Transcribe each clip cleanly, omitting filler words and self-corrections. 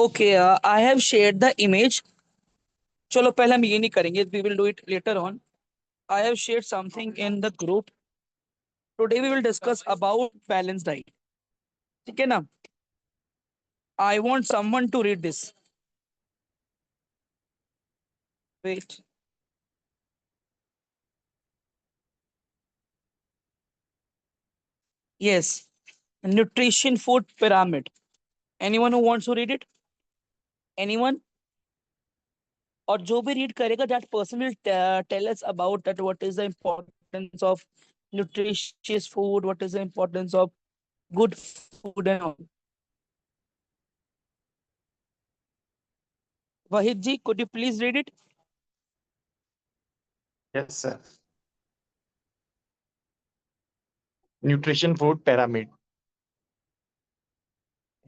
Okay, I have shared the image. चलो पहले हम ये नहीं करेंगे. We will do it later on. I have shared something in the group. Today we will discuss about balanced diet. ठीक है ना? I want someone to read this. Wait. Yes. Nutrition food pyramid. Anyone who wants to read it? Anyone? और जो भी read करेगा, that person will tell us about that. What is the importance of nutritious food? What is the importance of good food and all? Vahid ji, could you please read it? Yes, sir. Nutrition food pyramid.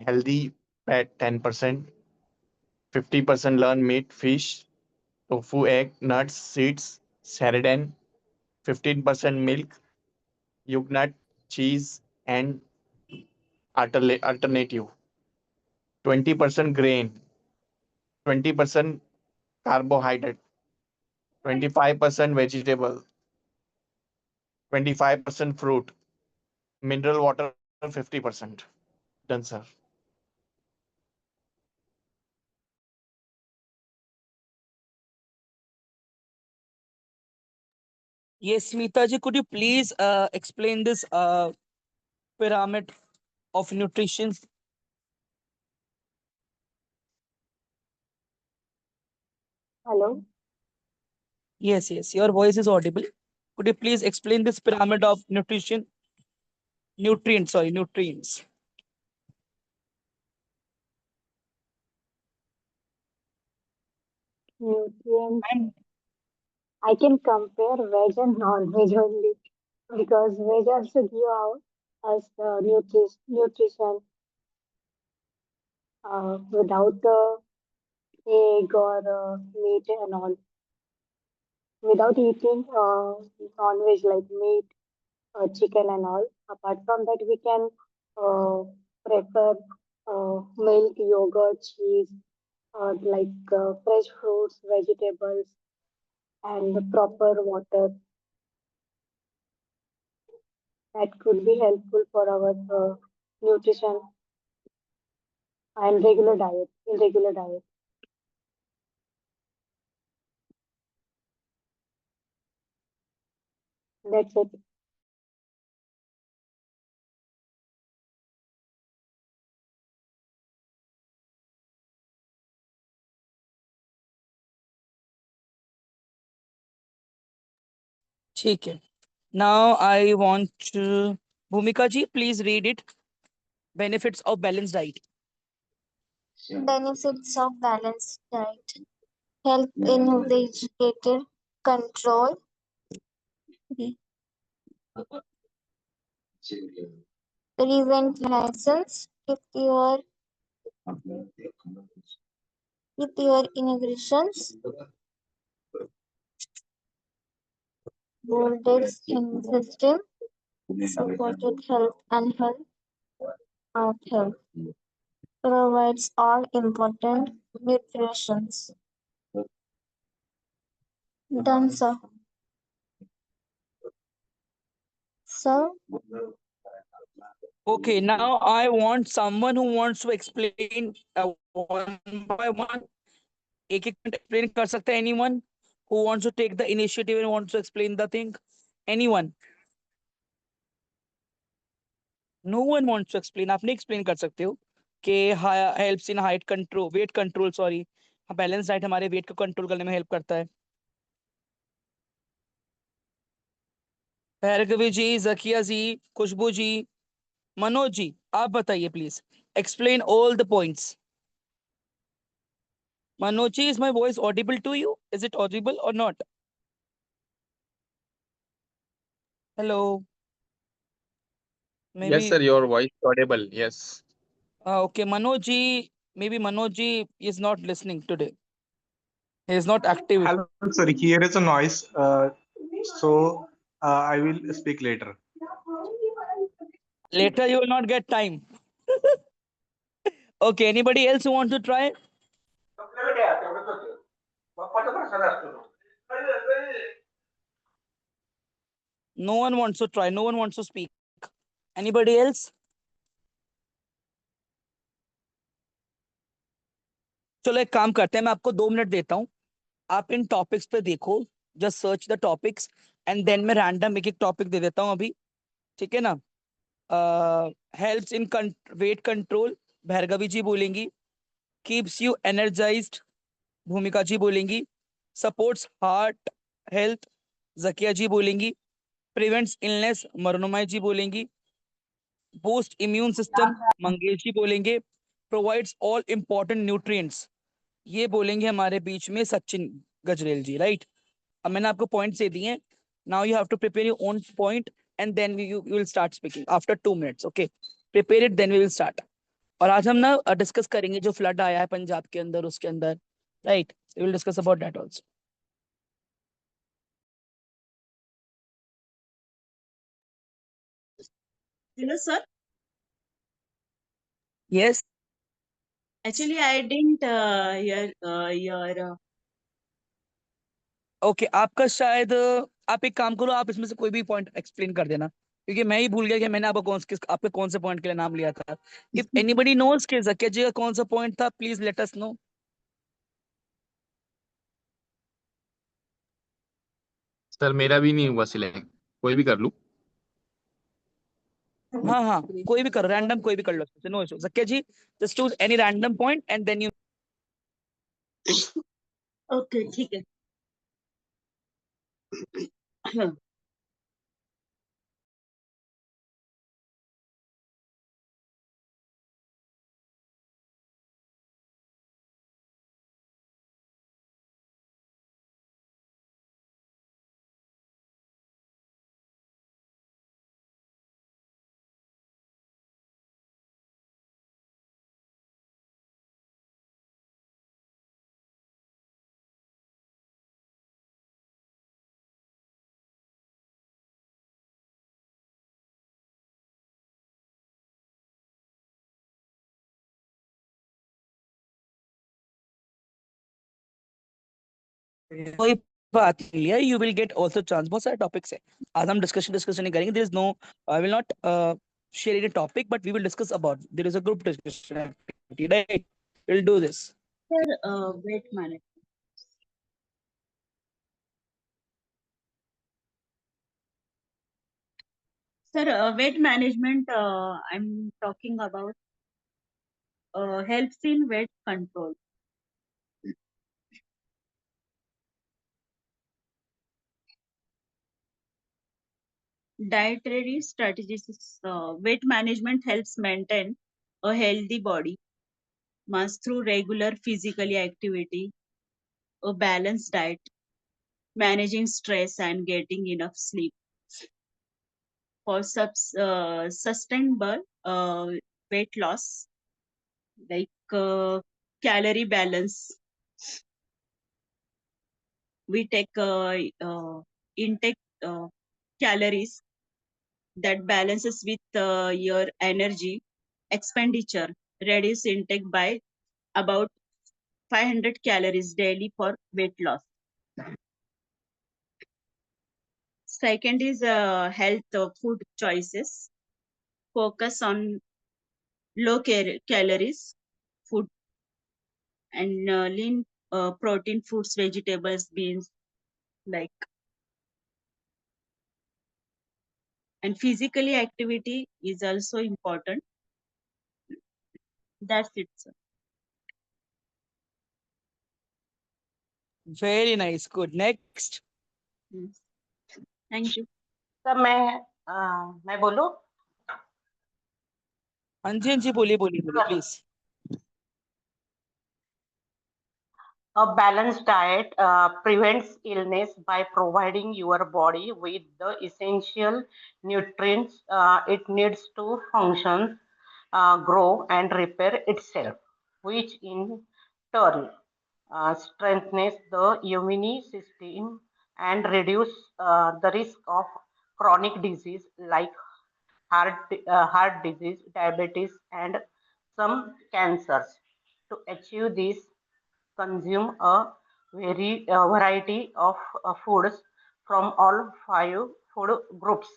Healthy fat 10%, 50% lean meat, fish, tofu, egg, nuts, seeds, sardine, 15% milk, yogurt, nut, cheese, and alternative. 20% grain, 20% carbohydrate, 25% vegetable, 25% fruit, mineral water 50%. Done, sir. Yes, Smita ji, could you please explain this pyramid of nutrition? Hello. Yes, yes, your voice is audible. Could you please explain this pyramid of nutrition? Nutrients, sorry, nutrients. Nutrients. And I can compare veg and non-veg only because veg also give out us nutrition without egg or meat and all. Without eating non-veg like meat, chicken and all. Apart from that, we can prefer milk, yogurt, cheese, fresh fruits, vegetables, and the proper water that could be helpful for our nutrition and regular diet. That's it. ठीक है. Now I want to Bhumika ji, please read it. Benefits of balanced diet. Benefits of balanced diet. Help in vegetative control. Prevent license with your integrations. Bolded in system. Supported health and health of health. Provides all important nutritions. Done, sir. So, Okay, now I want someone who wants to explain one by one. एक एक minute explain कर सकता है anyone who wants to take the initiative and wants to explain the thing? Anyone? No one wants to explain. आप नहीं explain कर सकते हो कि helps in height control, weight control, sorry. Balance diet हमारे वेट को कंट्रोल करने में हेल्प करता है. भार्गवी जी, जकिया जी, खुशबू जी, मनोज जी, आप बताइए please. Explain all the points. Manoj ji, is my voice audible to you? Is it audible or not? Hello. Maybe. Yes, sir. Your voice audible. Yes. Okay, Manoj ji, maybe Manoj ji is not listening today. He is not active. Hello, sorry, here is a noise. So I will speak later. Later you will not get time. Okay, anybody else who wants to try? No one wants to try. No one wants to speak. Anybody else? चलो एक काम करते हैं, मैं आपको 2 minute देता हूँ, आप इन टॉपिक्स पे देखो, just search the topics and then मैं रैंडम एक एक टॉपिक दे देता हूँ अभी, ठीक है ना? Helps in weight control, Bhargavi ji बोलेंगी. Keeps you energized, Bhumika ji बोलेंगी. Supports heart health, Zakia ji बोलेंगी. प्रिवेंट्स इलनेस, मरनुमाई जी बोलेंगी. Boost immune system, Mangesh ji बोलेंगे. प्रोवाइड्स ऑल इंपॉर्टेंट न्यूट्रिएंट्स, ये बोलेंगे हमारे बीच में सचिन गजरेल जी, राइट? अब मैंने आपको पॉइंट्स दे दिए हैं. Now you have to prepare your own point and then you will start speaking after 2 minutes. Okay, prepare it, then we will start. और आज हम ना डिस्कस करेंगे जो फ्लड आया है पंजाब के अंदर, उसके अंदर, right? We will discuss about that also. Hello, sir. Yes. Actually, I didn't hear your. Okay, आपका शायद आप एक काम करो, आप इसमें से कोई भी पॉइंट एक्सप्लेन कर देना, क्योंकि मैं ही भूल गया कि मैंने आपके कौन से पॉइंट के लिए नाम लिया था. इफ एनीबडी नोस कि जकिया जी का कौन सा पॉइंट था, please let us know. Sir मेरा भी नहीं हुआ सिलेक्ट, कोई भी कर लूं? हाँ हाँ, कोई भी करो, रैंडम कोई भी कर लो, no issue. Zakia ji, just choose any random point and then you. Okay, ठीक है. कोई बात नहीं है, you will get also chance. बहुत सारे टॉपिक्स है, आज हम डिस्कशन नहीं करेंगे. There is no, I will not share any topic, but we will discuss about. There is a group discussion activity, right? We'll do this. Sir, weight management. Sir, weight management. I'm talking about helps in weight control. Dietary strategies. Weight management helps maintain a healthy body mass through regular physical activity, a balanced diet, managing stress, and getting enough sleep. For sustainable weight loss, like calorie balance, we take intake calories that balances with your energy expenditure. Reduce intake by about 500 calories daily for weight loss. Second is health food choices. Focus on low calories food and lean protein foods, vegetables, beans, like. And physically activity is also important. That's it, sir. Very nice, good. Next. Yes. Thank you. Sir मैं बोलूं? हाँ जी, बोलिए please. A balanced diet prevents illness by providing your body with the essential nutrients it needs to function, grow, and repair itself, which in turn strengthens the immune system and reduce the risk of chronic disease like heart disease, diabetes, and some cancers. To achieve this, consume a variety of foods from all five food groups: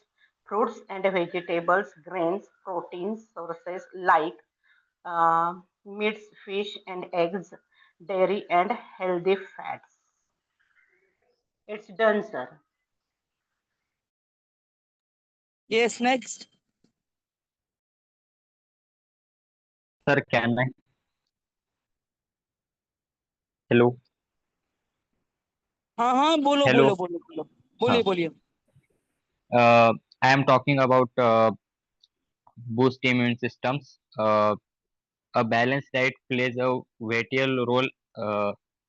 fruits and vegetables, grains, protein sources like meats, fish and eggs, dairy and healthy fats. It's done, sir. Yes, next. Sir, can I? Hello. हाँ हाँ बोलो Hello. बोलो बोलो बोलो बोलिए हाँ. बोलिए. I am talking about boost immune systems. A balanced diet plays a vital role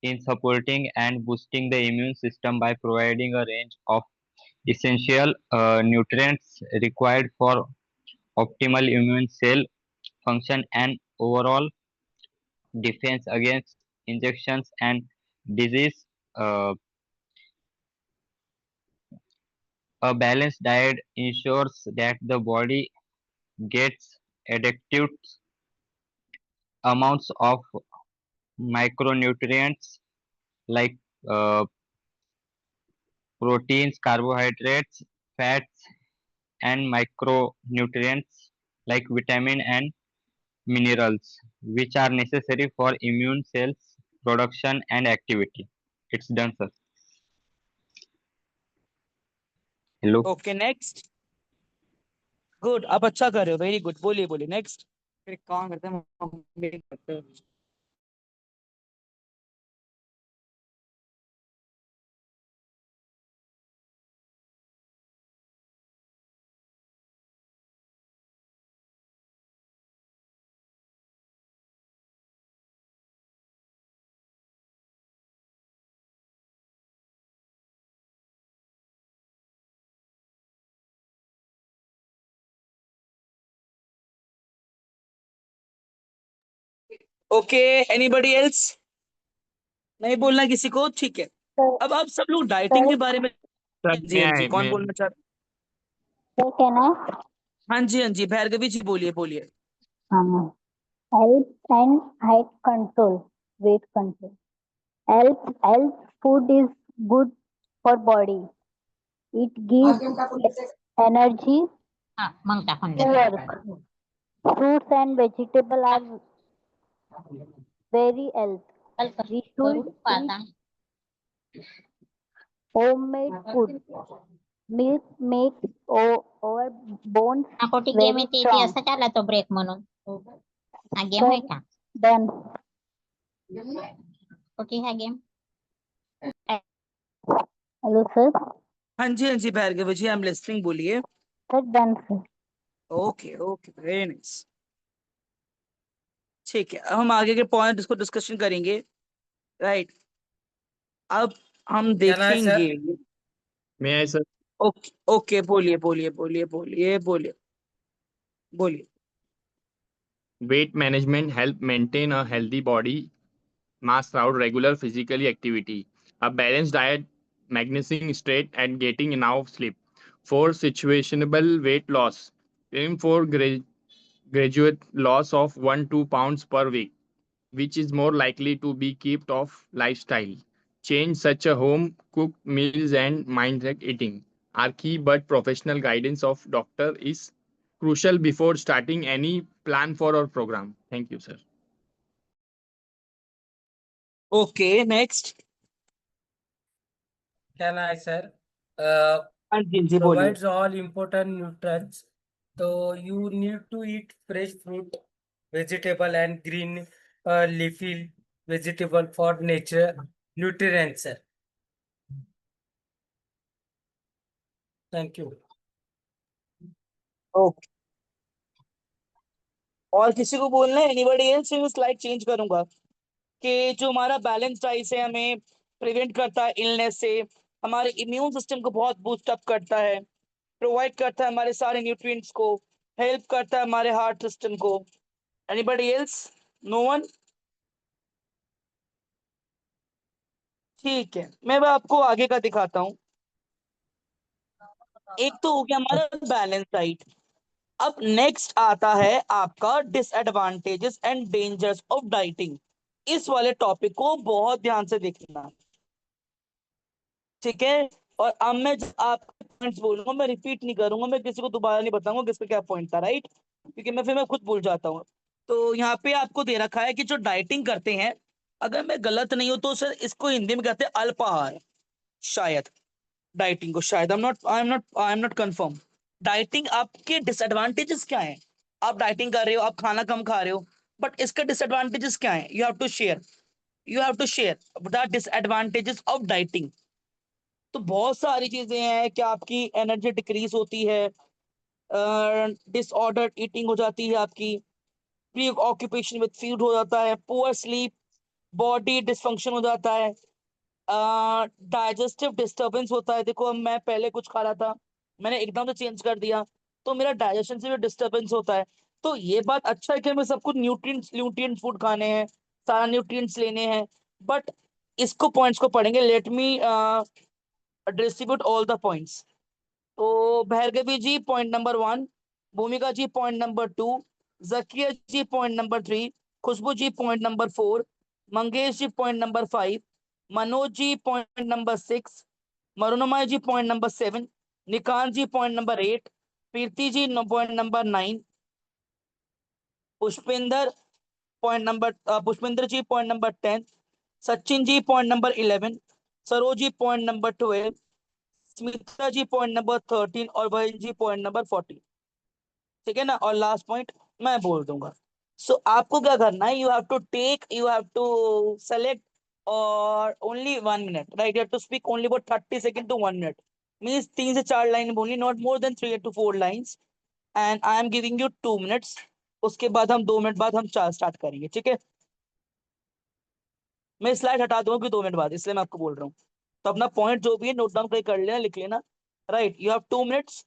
in supporting and boosting the immune system by providing a range of essential nutrients required for optimal immune cell function and overall defense against injections and disease. Uh, a balanced diet ensures that the body gets adequate amounts of micronutrients like uh, proteins, carbohydrates, fats, and micronutrients like vitamin and minerals, which are necessary for immune cells production and activity. It's done, sir. Hello. Okay next. Good, आप अच्छा कर रहे हो, very good. बोलिए बोलिए next. फिर एक काम करते हैं, हम meeting करते हैं. Okay, anybody else? नहीं बोलना किसी को, ठीक है. Sir, अब आप सब लोग डाइटिंग के बारे में. Sir, जी हाँ जी, कौन बोलना चाह रहे? sir, can I? हाँ जी, भार्गवी जी बोलिए बोलिए. Health and height control, weight control. Health food is good for body. It gives energy to work. Fruits and vegetables are very health. We should eat homemade food. Milk makes our bones खोटी game very येते ती strong. असं चालला तो break म्हणून हा game आहे का Done. ओके हा गेम Hello, sir. हाँ जी, भार्गवी जी, आई एम लिस्निंग, बोलिए. Sir, done, sir. Okay okay, very nice. ठीक है, अब हम आगे के पॉइंट इसको डिस्कशन करेंगे. राइट. अब हम देखेंगे. may I, sir? Okay okay, बोलिए बोलिए बोलिए बोलिए बोलिए बोलिए. Weight management help maintain a healthy body mass throughout regular physical activity. A balanced diet, magnesium straight, and getting enough sleep. For situationable weight loss, aim for graduate loss of 1-2 pounds per week, which is more likely to be kept off lifestyle. Change such a home cooked meals and mindset eating are key, but professional guidance of doctor is crucial before starting any plan for our program. Thank you, sir. Okay next. Can I, sir? हाँ जी, बोलिए. Provides all important nutrients. So you need to eat fresh fruit, vegetable and green leafy vegetable for nature nutrients, sir. Thank you. Okay, और किसी को बोलना है? Anybody else? मैं slide change करूंगा कि जो हमारा बैलेंस डाइट है हमें प्रिवेंट करता है इलनेस से, हमारे इम्यून सिस्टम को बहुत बूस्ट अप करता है, प्रोवाइड करता है हमारे सारे न्यूट्रिएंट्स को, हेल्प करता है हमारे हार्ट सिस्टम को. Anybody else? No one? ठीक है, मैं अब आपको आगे का दिखाता हूँ. एक तो हो गया हमारा बैलेंस डाइट. अब नेक्स्ट आता है आपका disadvantages and dangers of dieting. इस वाले टॉपिक को बहुत ध्यान से देखना, ठीक है। और अब मैं आपके पॉइंट्स बोलूंगा, मैं रिपीट नहीं करूंगा, मैं किसी को दोबारा नहीं बताऊंगा किसका क्या पॉइंट था, राइट, क्योंकि मैं खुद भूल जाता हूँ। तो यहाँ पे आपको दे रखा है कि जो डाइटिंग करते हैं, अगर मैं गलत नहीं हूं तो सर इसको हिंदी में कहते हैं अल्पाहार, शायद। डाइटिंग को शायद, I am not confirm. Dieting आपके डिसएडवांटेजेस क्या है? आप डाइटिंग कर रहे हो, आप खाना कम खा रहे हो, बट इसका डिसएडवांटेजेस क्या है? You have to share the disadvantages of dieting. तो बहुत सारी चीजें हैं कि आपकी एनर्जी डिक्रीज होती है, डिसऑर्डर ईटिंग हो जाती है आपकी, प्री ऑक्यूपेशन विद फूड हो जाता है, पुअर स्लीप, बॉडी डिसफंक्शन हो जाता है, डाइजेस्टिव डिस्टरबेंस होता है। देखो, अब मैं पहले कुछ खा रहा था, मैंने एकदम से चेंज कर दिया, तो मेरा डाइजेशन से भी डिस्टरबेंस होता है। तो ये बात अच्छा है कि हमें सब कुछ न्यूट्रिएंट्स न्यूट्रिएंट फूड खाने हैं, सारा न्यूट्रिएंट्स लेने हैं, बट इसको पॉइंट्स को पढ़ेंगे। Let me distribute all the points. तो भार्गवी जी पॉइंट नंबर 1, भूमिका जी पॉइंट नंबर 2, जकिया जी पॉइंट नंबर 3, खुशबू जी पॉइंट नंबर 4, मंगेश जी point number 5, Manoj ji point number 6, मरुणमय जी पॉइंट नंबर 7, निकांत जी पॉइंट नंबर 8, कीर्ति जी पॉइंट नंबर 9, पुष्पेंद्र पुष्पेंद्र जी point number 10, Sachin ji point number 11, Saroj ji point number 12, Smita जी point number 13 और वहीन जी point number 14। ठीक है ना? और last point मैं बोल दूंगा। सो आपको क्या करना है, यू हैव टू सेलेक्ट और only 1 minute, right? You have to speak only about 30 second to 1 minute, means 3 से 4 लाइन बोलनी, not more than 3 to 4 lines. And I am giving you 2 minutes. उसके बाद हम 2 मिनट बाद हम चार स्टार्ट करेंगे, ठीक है? मैं स्लाइड हटा दूंगा कि 2 मिनट बाद, इसलिए मैं आपको बोल रहा हूँ। तो अपना पॉइंट जो भी है नोट डाउन कर लेना, लिख लेना, right? You have 2 minutes,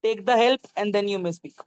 take the help and then you may speak.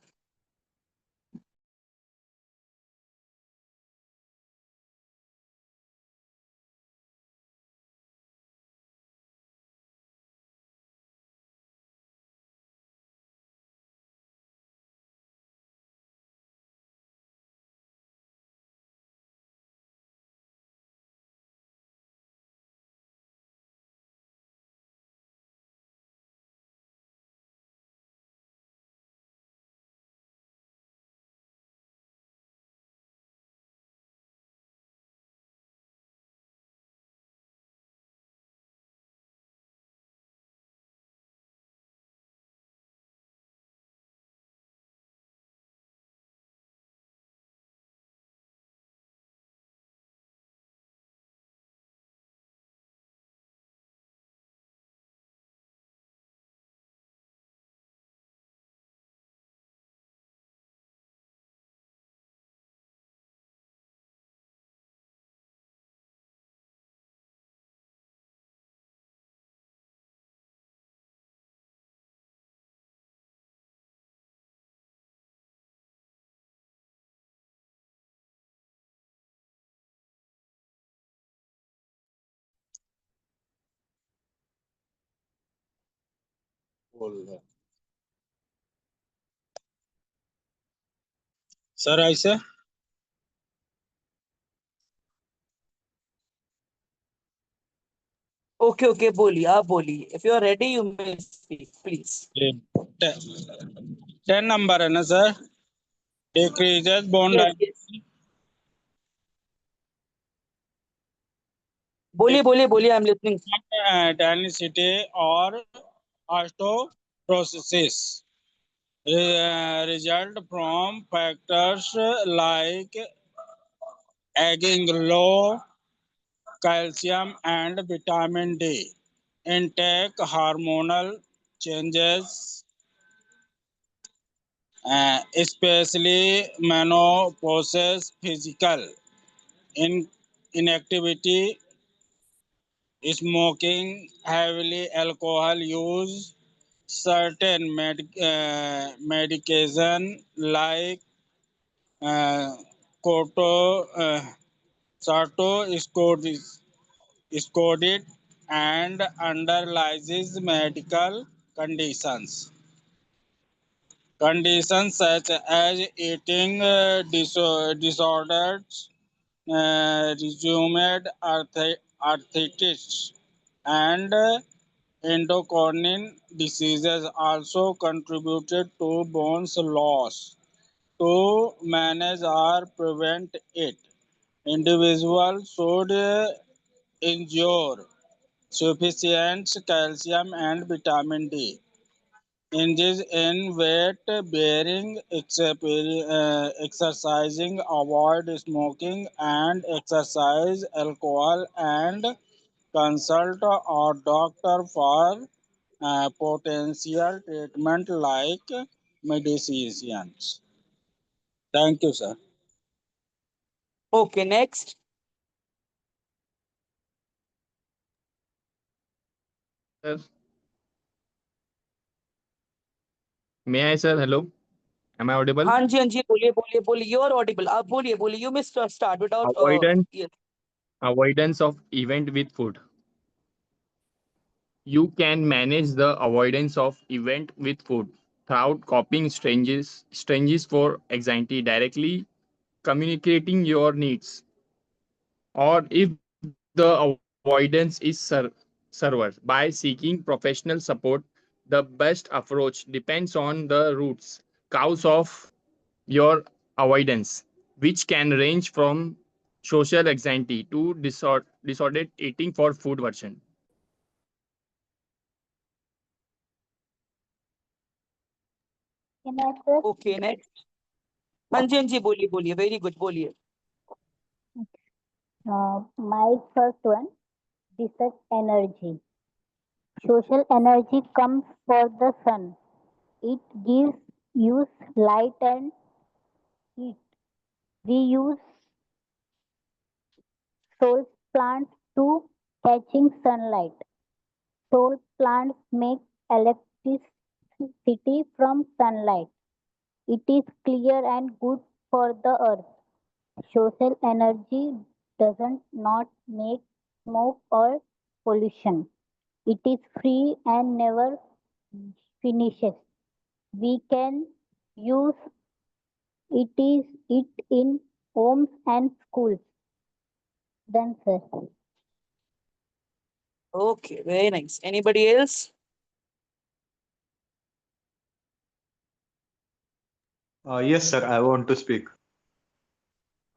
Sir ऐसे Okay, okay, बोलिए, आप बोलिए। If you are ready, you may speak, please. 10 number है ना sir, decreases bone Yes, yes. बोलिए, बोलिए, बोलिए, आई एम लिसनिंग। डेंसिटी और ऑस्टोप्रोसिस result from factors like aging, low calcium and vitamin D intake, hormonal changes, especially menopause, physical inactivity, smoking, heavily alcohol use, certain medication like uh, corto, corticosteroids and underlies medical conditions. Conditions such as eating disorders, resumed arthritis, and endocrine diseases also contributed to bones loss. To manage or prevent it, individuals should ensure sufficient calcium and vitamin D. Engage in weight bearing exercising, avoid smoking and exercise alcohol, and consult a doctor for potential treatment like medications. Thank you, sir. Okay, next. Sir, may I, sir? Hello, am I audible? हाँ जी बोलिए you are audible. आप बोलिए you may start without Avoidance, yes. avoidance of event with food. You can manage the avoidance of event with food without copying strangers for anxiety, directly communicating your needs, or if the avoidance is server by seeking professional support. The best approach depends on the roots cause of your avoidance, which can range from social anxiety to disordered eating for food version. Can I say? Okay, next. हाँ जी बोलिए very good बोलिए. My first one, research energy. Social energy comes for the sun. It gives use light and heat. We use soil plants to catching sunlight. Soil plants make electricity from sunlight. It is clear and good for the earth. Social energy doesn't not make smoke or pollution. It is free and never finishes. We can use it in homes and schools. Then sir. Okay, very nice. Anybody else? Yes, sir, I want to speak.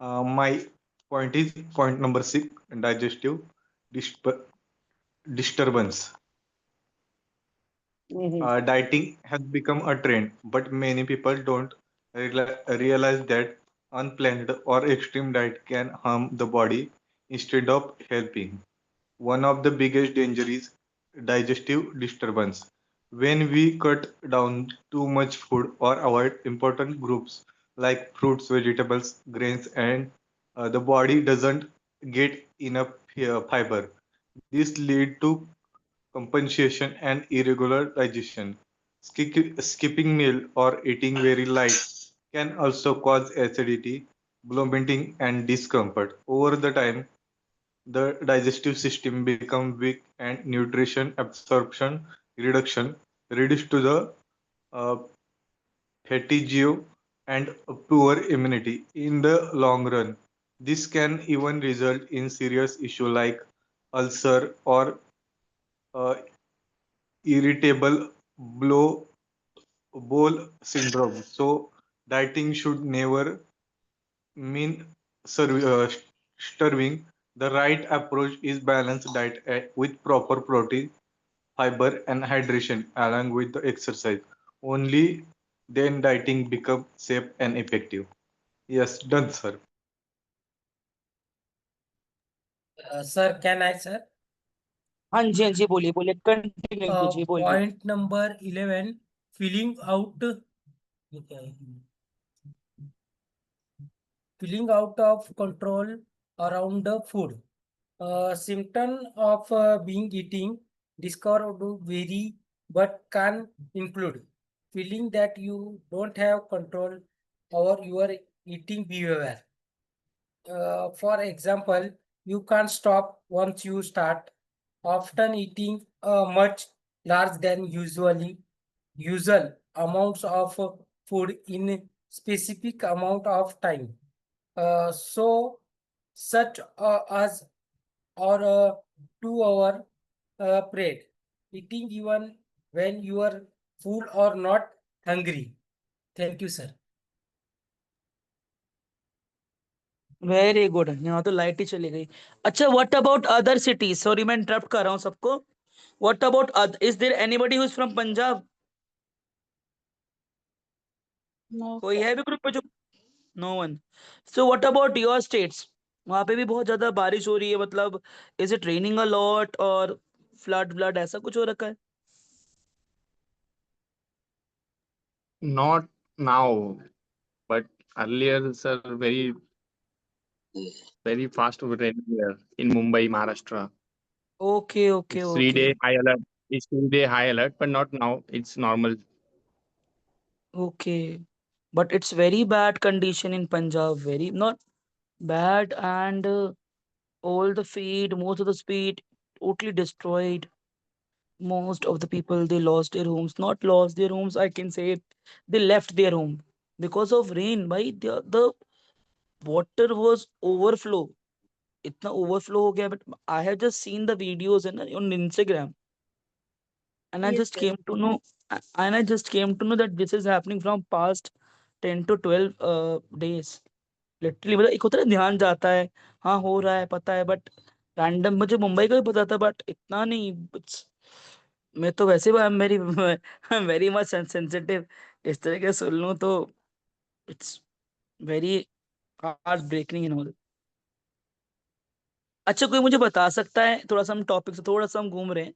My point is point number 6, digestive disturbance. Dieting has become a trend, but many people don't realize that unplanned or extreme diet can harm the body instead of helping. One of the biggest dangers is digestive disturbance. When we cut down too much food or avoid important groups like fruits, vegetables, grains, and the body doesn't get enough fiber. This lead to compensation and irregular digestion. Skipping meal or eating very light can also cause acidity, bloating, and discomfort. Over the time, the digestive system become weak and nutrition absorption reduction reduced to the uh, fatigue and poor immunity in the long run. This can even result in serious issue like ulcer or uh, irritable bowel syndrome. So dieting should never mean starving. The right approach is balanced diet with proper protein, fiber, and hydration along with the exercise. Only then dieting becomes safe and effective. Yes, done, sir. Sir, can I, sir? हाँ जी बोलिए continue कीजिए बोलिए. Point number 11, filling out feeling out of control around the food. Symptom of being eating disorder do vary but can include feeling that you don't have control over your eating behavior. For example, you can't stop once you start, often eating much larger than usual amounts of food in specific amount of time. So such as or 2 hour prayed, eating even when you are full or not hungry. Thank you, sir. Very good, यहाँ तो light ही चली गई। अच्छा, what about other cities? Sorry मैं interrupt कर रहा हूँ सबको। What about is there anybody who is from Punjab? No, कोई sir. है भी ग्रुप पे जो? No one. So what about your states? वहां पे भी बहुत ज्यादा बारिश हो रही है, मतलब is it raining a lot और फ्लड ब्लड ऐसा कुछ हो रखा है? Not now, but earlier, sir, very fast rain here in Mumbai, Maharashtra. Okay okay It's okay 3 day high alert. It's 3 day high alert, but not now. It's normal. Okay. But it's very bad condition in Punjab, very not bad, and all the feed, most of the speed totally destroyed. Most of the people, they lost their homes, not lost their homes, I can say they left their home because of rain. By the water was overflow, itna overflow ho gaya. But I have just seen the videos on Instagram, and I Yes, just yes. came to know, and I just came to know that this is happening from past 10 to 12 days. Literally मतलब एक होता है ना, ध्यान जाता है, हाँ हो रहा है पता है, बट रैंडम मुझे मुंबई का भी पता था, बट इतना नहीं। मैं तो वैसे भी मेरी वेरी मच सेंसिटिव, इस तरह के सुन लूं तो it's very heart breaking in all. अच्छा, कोई मुझे बता सकता है, थोड़ा सा हम टॉपिक से थोड़ा सा हम घूम रहे हैं,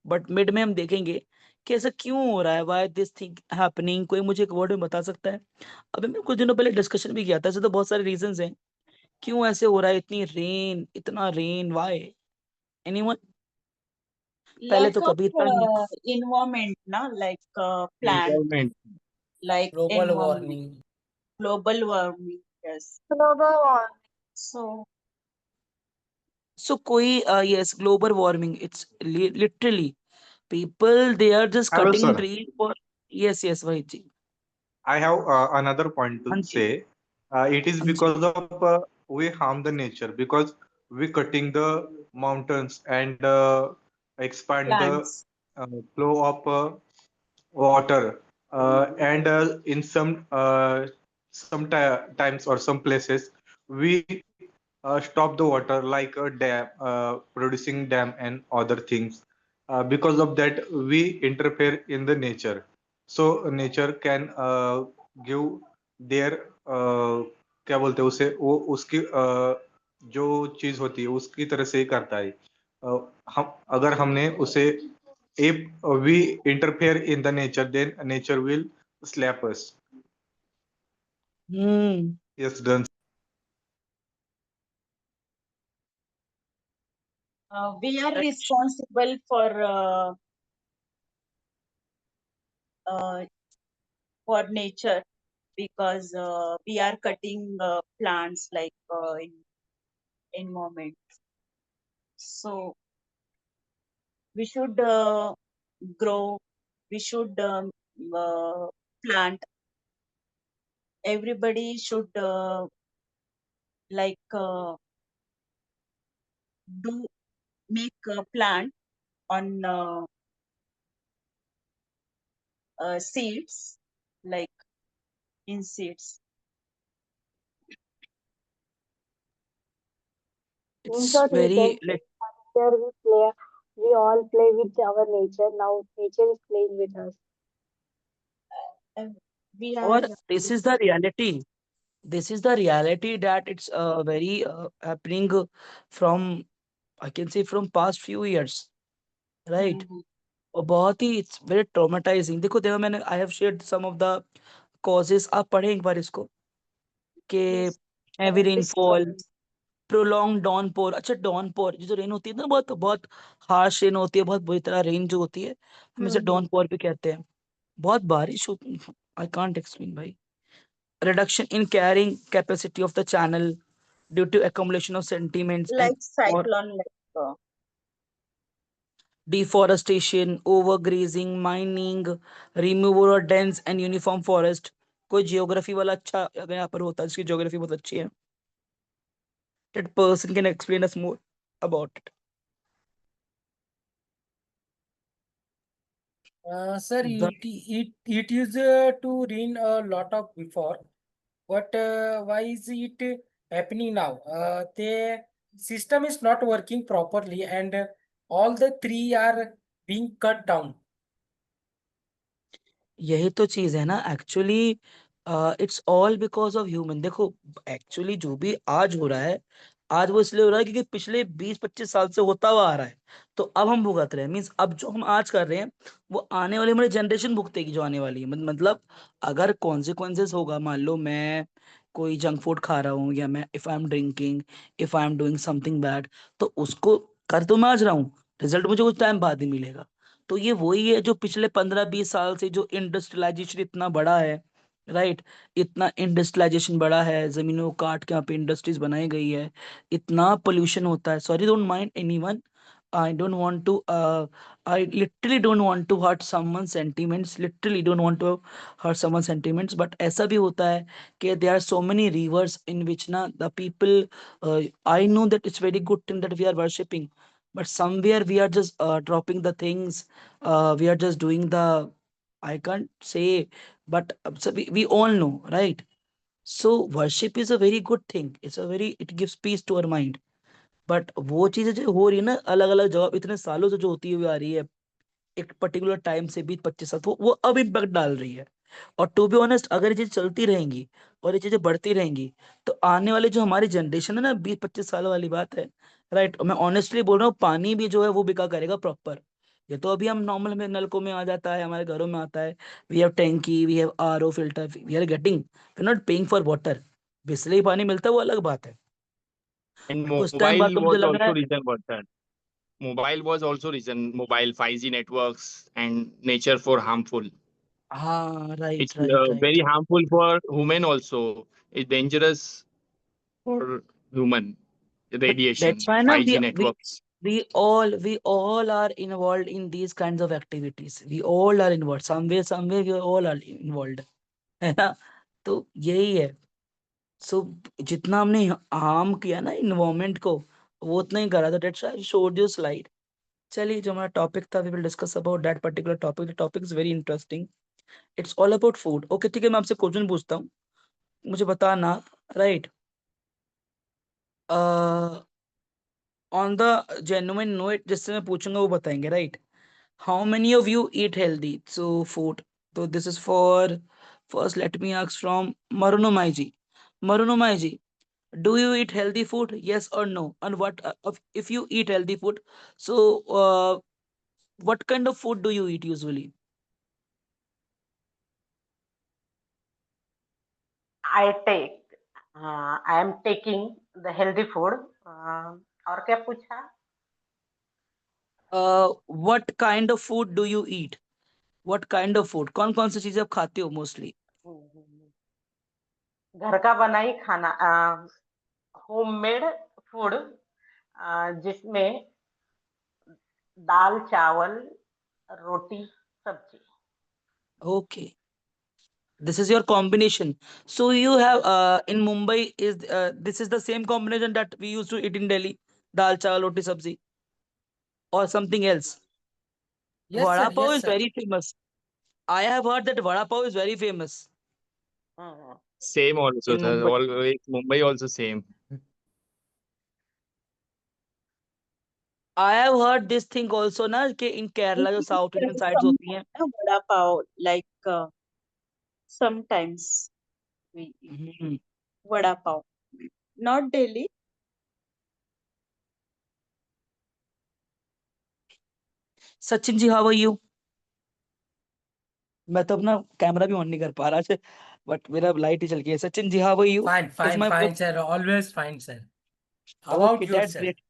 बट मिड में हम देखेंगे कि ऐसा क्यों हो रहा है, वाई दिस थिंग हैपनिंग? कोई मुझे एक वर्ड में बता सकता है? अभी मैं कुछ दिनों पहले डिस्कशन भी किया था, ऐसे तो बहुत सारे रीजंस हैं क्यों ऐसे हो रहा है, इतनी रेन, इतना रेन, वाई? एनीवन? पहले Lack तो of कभी इतना नहीं। environment, na, like plant, Involvement. like Global environment, warming. global warming. Yes. Global warming. So so कोई yes, global warming, it's literally people they are just Hello, cutting sir. Tree for. Yes yes भाई जी। I have another point to हाँ जी। say. It is हाँ जी। because of we harm the nature because we cutting the mountains and expand the plants. flow of water. And in times or some places we stop the water like a dam, producing dam and other things. Because of that, we interfere in the nature. So nature can give their क्या बोलते हैं उसे, वो उसकी जो चीज होती है उसकी तरह से ही करता है। हम अगर हमने उसे, if we interfere in the nature, then nature will slap us. Hmm. Yes, done. We are responsible uh, for nature because we are cutting plants like in environment. So we should grow. We should plant. Everybody should like do make a plant on seeds, like in seeds. In it's short, we very can say nature we play, we all play with our nature. Now nature is playing with us. And we are और this is the reality, this is the reality that it's very happening from, I can say, from past few years, right? Mhm. और बहुत ही it's very traumatising. देखो मैंने I have shared some of the causes, आप पढ़ें एक बार इसको, कि Yes, heavy this rainfall, prolong downpour. अच्छा, डाउनपोर जो रेन होती है ना, बहुत बहुत हार्श रेन होती है, बहुत बुरी तरह रेन जो होती है, हम इसे Mhm. डाउनपोर भी कहते हैं। बहुत बारिश होती, आई कांट एक्सप्लेन भाई। reduction in carrying capacity of the channel due to accumulation of sentiments and Like or cyclone, like deforestation, overgrazing, mining, removal of dense and uniform forest, कोई geography वाला अच्छा अगर यहाँ पर होता है जिसकी जियोग्राफी बहुत अच्छी है, that person can explain us more about it. Sir, The it used to rain a lot of before, but why is it happening now? The system is not working properly, and all the three are being cut down. यही तो चीज है ना actually, it's all because of human. देखो actually जो भी आज हो रहा है, आज वो इसलिए हो रहा है क्योंकि पिछले 20-25 साल से होता हुआ आ रहा है, तो अब हम भुगत रहे हैं। मीन्स अब जो हम आज कर रहे हैं वो आने वाली हमारी जनरेशन भुगतेगी जो आने वाली है। मतलब अगर कॉन्सिक्वेंसेस होगा, मान लो मैं कोई जंक फूड खा रहा हूँ, या मैं if I am drinking, if I am doing something bad, तो उसको कर तो मैं आज रहा हूँ, रिजल्ट मुझे कुछ टाइम बाद ही मिलेगा। तो ये वही है जो पिछले 15-20 साल से जो इंडस्ट्रियलाइजेशन इतना बड़ा है, राइट, इतना इंडस्ट्रियलाइजेशन बड़ा है, जमीनों को काट के यहाँ पे इंडस्ट्रीज बनाई गई है, इतना पोल्यूशन होता है। Sorry, don't mind anyone, I don't want to I literally don't want to hurt someone sentiments, literally don't want to hurt someone sentiments, but ऐसा भी होता है कि there are so many rivers in which ना the people, I know that it's very good thing that we are worshipping, but somewhere we are just dropping the things, we are just doing the, I can't say, but so we all know, right? So worship is a very good thing, it's a very, it gives peace to our mind, but वो चीजें जो हो रही है ना अलग अलग जगह इतने सालों से जो होती हुई आ रही है, एक पर्टिकुलर टाइम से 20-25 साल, वो अब इम्पैक्ट डाल रही है। और टू बी ऑनेस्ट, अगर ये चीजें चलती रहेंगी और ये चीजें बढ़ती रहेंगी, तो आने वाली जो हमारी जनरेशन है ना, 20-25 साल वाली बात है, राइट, मैं ऑनेस्टली बोल रहा हूँ, पानी भी जो है वो बिका करेगा प्रॉपर। ये तो अभी हम नॉर्मल में नलकों में आ जाता है, हमारे घरों में आता है, वी हैव टैंकी, we have RO filter, we are getting, we not paying for water, Bisleri पानी मिलता है वो अलग बात है। And कुछ टाइम बाद mobile तो मुझे was लग रहा also है, reason for that. Mobile was also reason. Mobile 5G networks and nature for harmful. हाँ, It's right right right, very harmful for human also. It's dangerous for human. but that's Radiation, why ना 5G we networks. we all are involved in these kinds of activities, we all are involved somewhere we all are involved, है ना? तो यही है। सो जितना हमने harm किया ना इन्वायरमेंट को, वो उतना ही करा था, that's why I showed you slide. चलिए, जो हमारा टॉपिक था, we will discuss about that particular topic, the topic is very interesting, it's all about food. Okay ठीक है, मैं आपसे क्वेश्चन पूछता हूँ, मुझे बताना, right, on the genuine note जिससे मैं पूछूंगा वो बताएंगे, right? How many of you eat healthy? So food. So this is for, first let me ask from Marunomai ji. Marunomai ji, do you eat healthy food? Yes or no? And what if you eat healthy food? So what kind of food do you eat usually? I am taking the healthy food. और क्या पूछा? What kind of food do you eat? What kind of food? कौन सी चीजें आप खाते हो mostly? घर का बनाई खाना, होममेड फूड, जिसमें दाल, चावल, रोटी, सब्जी। Okay. This is your combination. So you have in Mumbai is this is the same combination that we used to eat in Delhi, dal chawal roti sabzi, or something else. Yes, sir. Vada pav Yes, is sir. very famous. I have heard that vada pav is very famous hmm, Same also, in sir. Mumbai. Always Mumbai also same. I have heard this thing also ना कि in Kerala जो South Indian sides होती हैं, Vada pav, like sometimes we eat hmm, vada pav. Not daily. Sachin ji, how are you? मैं तो अपना camera भी on नहीं कर पा रहा, बट मेरा लाइट ही चल गया। Sachin ji, how are you? Fine, Is fine, my voice fine, sir. Always fine, sir. How okay? about That's yourself? great.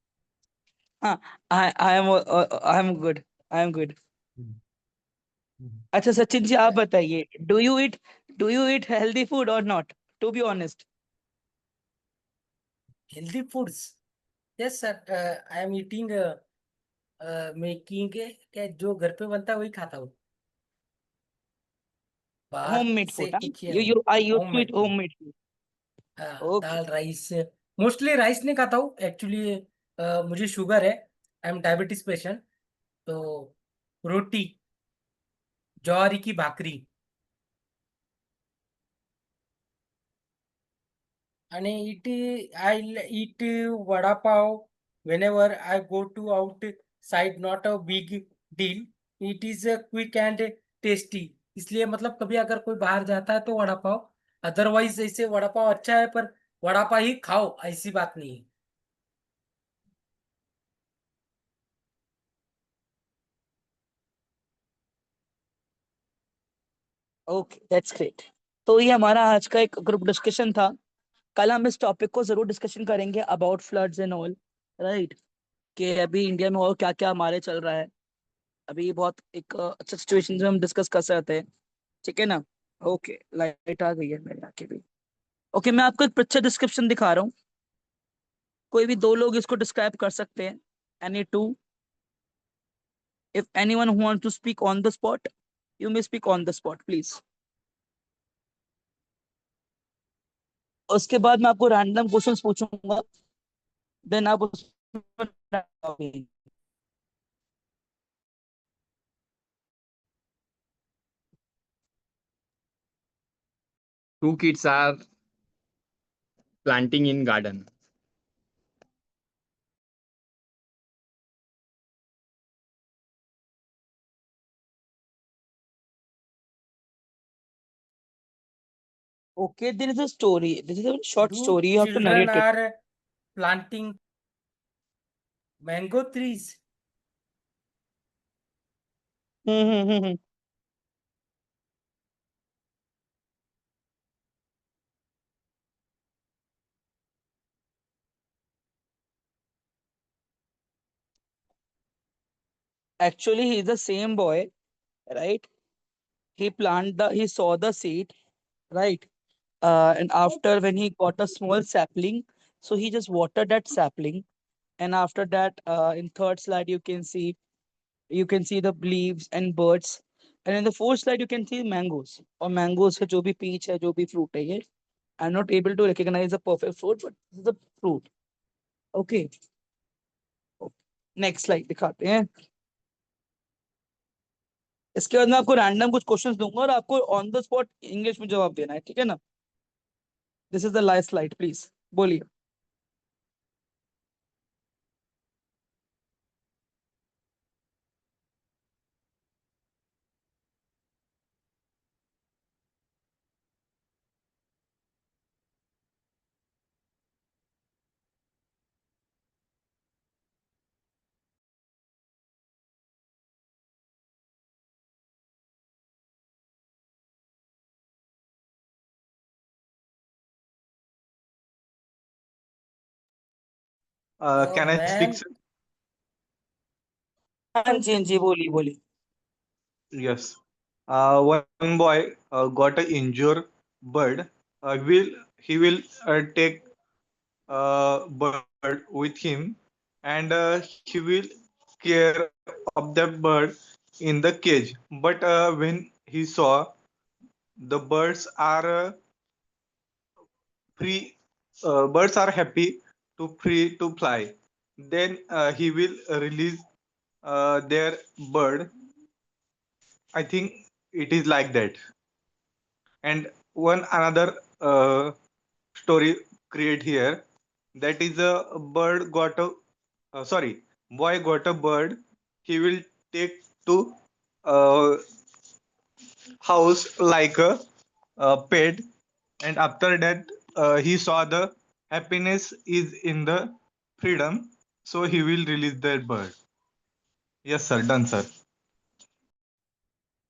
हाँ, I am good. I am good. अच्छा सचिन जी, आप बताइए, do you eat healthy food और not, to be honest? Healthy foods. Yes, sir. I am eating making क्या जो घर पे बनता है वही खाता हूँ। बाहर Homemade से food, huh? किया हुआ I used to eat homemade food. homemade food. हाँ, Okay. दाल राइस। मोस्टली राइस नहीं खाता हूँ एक्चुअली। मुझे शुगर है, आई एम डायबिटीज पेशेंट। तो रोटी, ज्वारी की भाकरी, आणि it I eat vada pav whenever I go to outside, not a big deal. It is a quick and tasty. इसलिए मतलब कभी अगर कोई बाहर जाता है तो वड़ा पाव, अदरवाइज ऐसे वड़ा पाव अच्छा है पर वड़ा पाव ही खाओ ऐसी बात नहीं है। Okay, that's great. तो ये हमारा आज का एक ग्रुप डिस्कशन था। कल हम इस टॉपिक को जरूर डिस्कशन करेंगे about floods and all, right, कि अभी इंडिया में और क्या क्या हमारे चल रहा है। अभी बहुत एक अच्छा सिचुएशन में हम डिस्कस कर सकते हैं, ठीक है ना। ओके, लाइट आ गई है मेरे यहाँ की भी। ओके, मैं आपको एक पिक्चर डिस्क्रिप्शन दिखा रहा हूँ, कोई भी दो लोग इसको डिस्क्राइब कर सकते हैं। Any two, if anyone who wants to speak on the spot, you may speak on the spot please. उसके बाद मैं आपको रैंडम क्वेश्चंस पूछूंगा, देन आप उसमें Two kids are planting in garden. okay, there is a story. This is a short Do story. You have to children narrate it. are planting mango trees? Hmm. Actually, he is the same boy, right? He saw the seed, right? And after when he got a small sapling, so he just watered that sapling. And after that, in third slide, you can see the leaves and birds. And in the fourth slide, you can see mangoes. Or mangoes है जो भी peach है, जो भी fruit है ये. I'm not able to recognize the perfect fruit, but this is the fruit. Okay. Next slide दिखाते हैं। इसके बाद मैं आपको रैंडम कुछ क्वेश्चंस दूंगा और आपको ऑन द स्पॉट इंग्लिश में जवाब देना है, ठीक है ना। This is the last slide, please बोलिए। Can I speak, Man, sir? हाँ जी, हाँ जी, बोलिए बोलिए। Yes. One boy got an injured bird. Will he will take bird with him, and he will care of the bird in the cage. But when he saw the free, birds are happy to free to fly, then he will release their bird. I think it is like that. And one another story create here, that is a bird got a sorry, boy got a bird. He will take to uh, house like a pet, and after that he saw the happiness is in the freedom, so he will release that bird. Yes sir, done sir.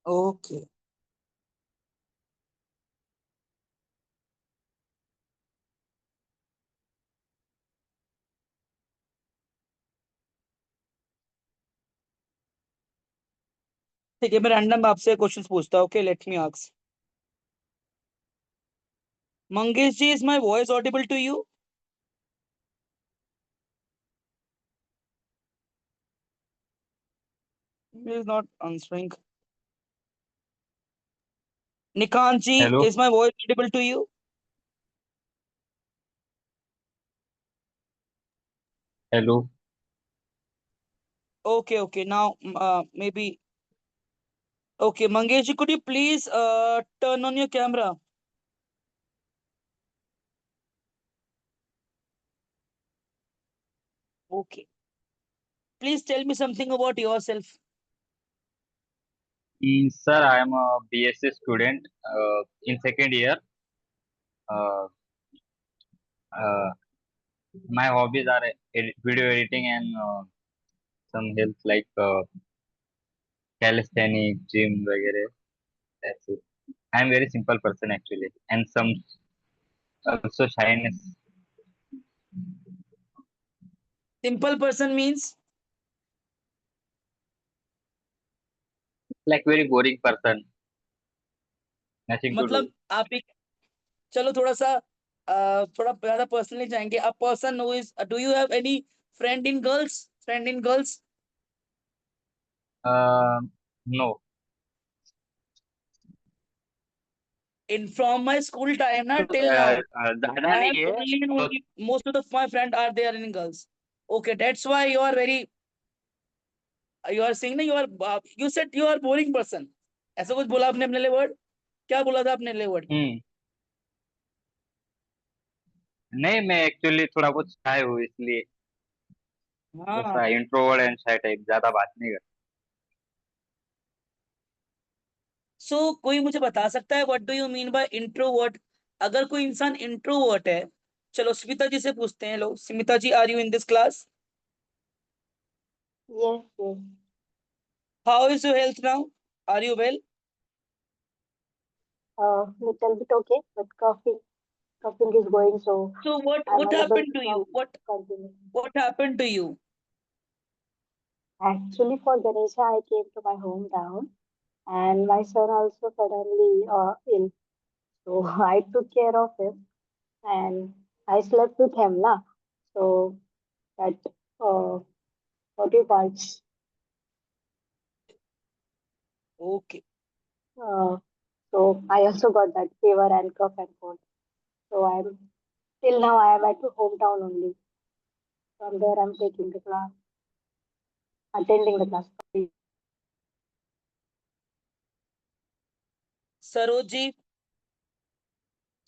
Okay, ठीक है, मैं random आपसे questions पूछता हूँ। Okay, let me ask. Mangesh ji, is my voice audible to you? He is not answering. Nikanji, Hello. is my voice audible to you? Hello. Okay. Now, maybe. Okay, Mangesh, could you please turn on your camera? Okay. Please tell me something about yourself. Sir, I am a BSc student in second year. Uh, uh, my hobbies are video editing and some health like calisthenics, gym, वगैरह. That's it. I am very simple person actually, and some also shyness, Simple person means like very boring person, nothing to do. मतलब आप एक चलो थोड़ा सा थोड़ा ज्यादा personally जाएंगे. A person who is do you have any friend in girls? Friend in girls? No. In from my school time na तो till now, ज्यादा I have नहीं है. only and only most of my friends are there in girls. Okay, that's why you are very you are saying na you said you are boring person. ऐसा कुछ बोला आपने अपने लिए word? क्या बोला था आपने लिए word? नहीं, मैं एक्चुअली थोड़ा बहुत शाय हूँ इसलिए हाँ. ऐसा इंट्रोवर्ट एंड शाय टाइप, ज्यादा बात नहीं करता. सो कोई मुझे बता सकता है what do you mean by introvert? अगर कोई इंसान इंट्रोवर्ट है, चलो स्मिता जी से पूछते हैं. लो Smita ji, are you in this class? Yes. How is your health now? Are you well? Little bit okay, but coughing is going, so So what I'm what unable happened to to talk you? continue. What happened to you? Actually, for Ganesha, I came to my hometown, and my son also suddenly ill. So I took care of him, and I slept with him, lah. So that what do you call? Okay. So I also got that fever and cough and cold. So I'm till now I am at hometown only. From there I'm taking the class, attending the class. Sarojini,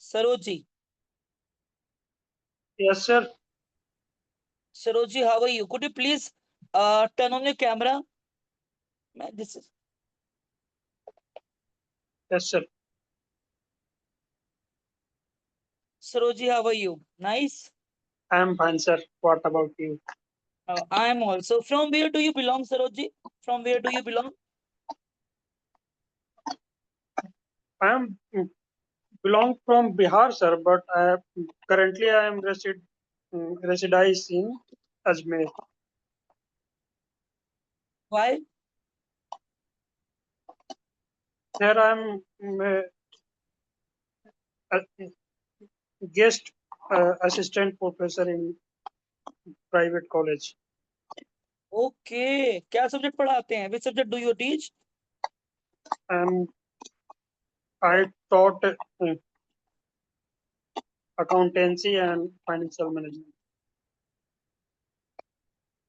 Sarojini, Yes, sir. Sarojini, how are you? Could you please turn on your camera? This is Yes, sir. Saroji, how are you? Nice. I am fine, sir. What about you? I am also. From where do you belong, Saroji? From where do you belong? I am belong from Bihar, sir, but currently I am resides in Ajmer. Why? Here I am a guest assistant professor in private college. Okay. क्या subject पढ़ाते हैं? Which subject do you teach? I taught accountancy and financial management.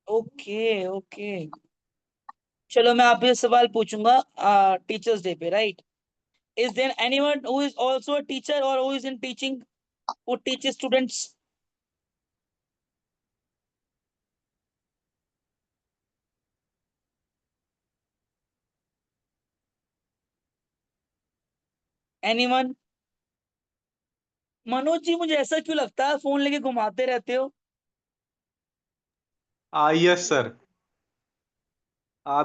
Okay. चलो मैं आपसे सवाल पूछूंगा teachers day पे, right? Is there anyone who is also a teacher or who is in teaching, who teaches students? Anyone? Manoj ji, मुझे ऐसा क्यों लगता है फोन लेके घुमाते रहते हो? Yes, sir.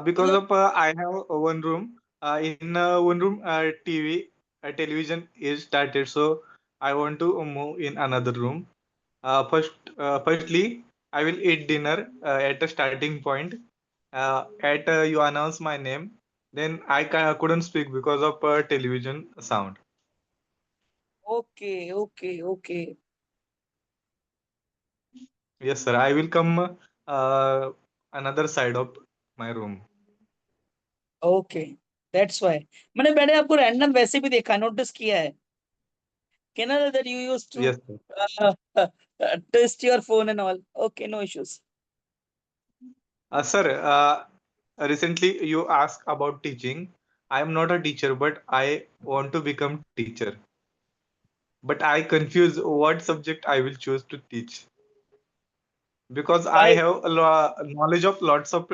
Because of I have one room. In one room, television is started, so I want to move in another room. Firstly, I will eat dinner at the starting point. At you announce my name, then couldn't speak because of television sound. Okay. Yes, sir. I will come another side of my room. Okay. That's why मैंने आपको random वैसे भी देखा, notice किया है कि ना, that you used to Yes, sir. twist your phone and all. Okay, no issues. Sir, recently you asked about teaching. I am not a teacher, but I want to become teacher. But I confuse what subject I will choose to teach because I Why? have knowledge of lots of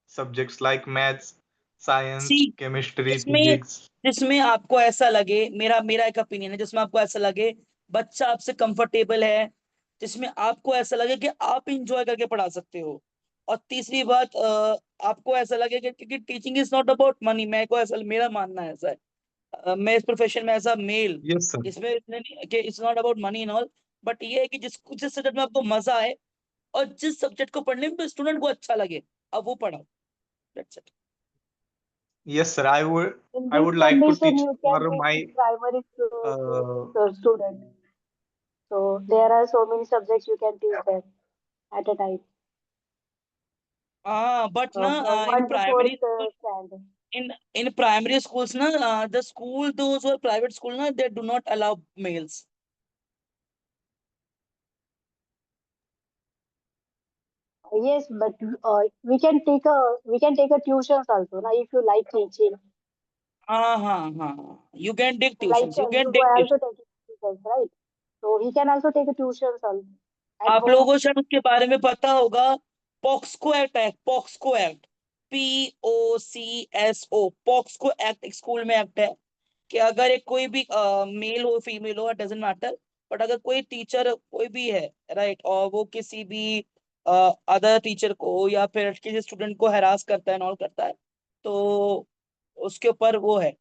subjects like maths, science, See, chemistry, जिसमें physics. जिसमें आपको ऐसा लगे, मेरा मेरा एक opinion है, जिसमें आपको ऐसा लगे बच्चा आपसे कंफर्टेबल है, जिसमें आपको ऐसा लगे कि आप इंजॉय करके पढ़ा सकते हो। और तीसरी बात, आपको ऐसा लगे कि क्योंकि teaching is not about money, मेरे को ऐसा, मेरा मानना ऐसा है। मैं इस प्रोफेशन में as a male, Yes, sir. इसमें इतने नहीं कि it's not about money and all, but ये है कि जिस सब्जेक्ट में आपको मजा आए और जिस सब्जेक्ट को पढ़ने में स्टूडेंट को अच्छा लगे, अब वो पढ़ाओ। That's it. Yes, sir. In I this would like to condition, teach you can for take my primary uh, student. So there are so many subjects you can teach them at a time. But na, From in 1 to 4th primary school, standard. in primary schools na, the school, those who are private school na, they do not allow males. Yes, but we can take a tuitions also. Now, if you like teaching, You can take like tuitions, you you can take were tuition. also taking tuitions, right? So he can also take a tuitions also at आप लोगों home. को शायद उसके बारे में पता होगा, पॉक्सको act है, पॉक्सको एक्ट, POCSO, पॉक्सको एक्ट एक स्कूल में एक्ट है कि अगर एक कोई भी मेल हो फीमेल हो, डजेंट मैटर, बट अगर कोई टीचर कोई भी है, राइट, और वो किसी भी अदर टीचर को या फिर किसी स्टूडेंट को हैरास करता है, नॉल करता है, तो उसके ऊपर वो है।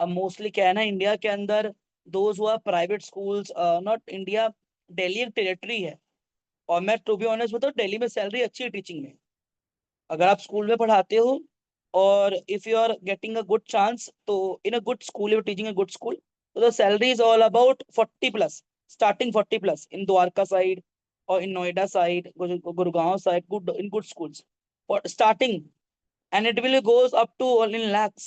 अब मोस्टली क्या है ना, इंडिया के अंदर दोज हुआ private schools, not India, Delhi एक टेरिटरी है, और मैं टू बी ऑनेस्ट बताऊं, दिल्ली में सैलरी अच्छी है टीचिंग में। अगर आप स्कूल में पढ़ाते हो और if you are getting a good chance, तो in a good school, you teaching a good school, तो the salary is all about 40+, starting 40+ in Dwarka side और in Noida side, Gurgaon side, good in good schools for starting, and it will goes up to all in lakhs.